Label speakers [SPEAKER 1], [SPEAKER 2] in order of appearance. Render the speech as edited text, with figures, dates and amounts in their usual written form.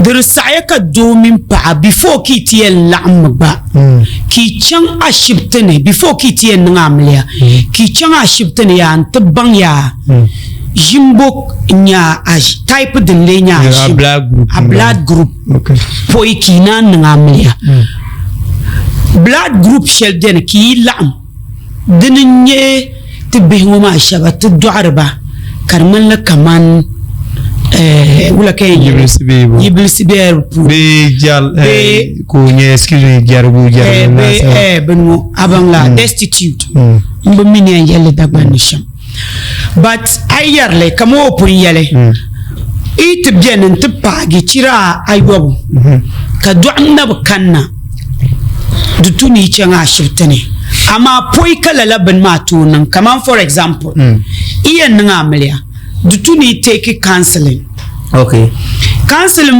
[SPEAKER 1] dir sayaka domin pa before ki tiyan la'am ba ki can a shibtane before ki tiyan ngamliya ki can a shibtane ya tabban ya jimbo nya a type din le nya a blood group
[SPEAKER 2] okay
[SPEAKER 1] poi ki na ngamliya blood group shel den ki la'am din nye tibihuma ma shabat du'arba karman la kaman wala kay yibilsibe
[SPEAKER 2] be jal ko nye excuse me jarbu
[SPEAKER 1] benu abangla destitute mbo mini yelle dagbanisham but ayarle kamo pun yele it bien te pagi chira aywobu ka du'anna bakanna dutuni changa shibtane ama poi kala laban ma tunan kaman for example iyan nga amliya dutuni take counseling
[SPEAKER 2] okay
[SPEAKER 1] counseling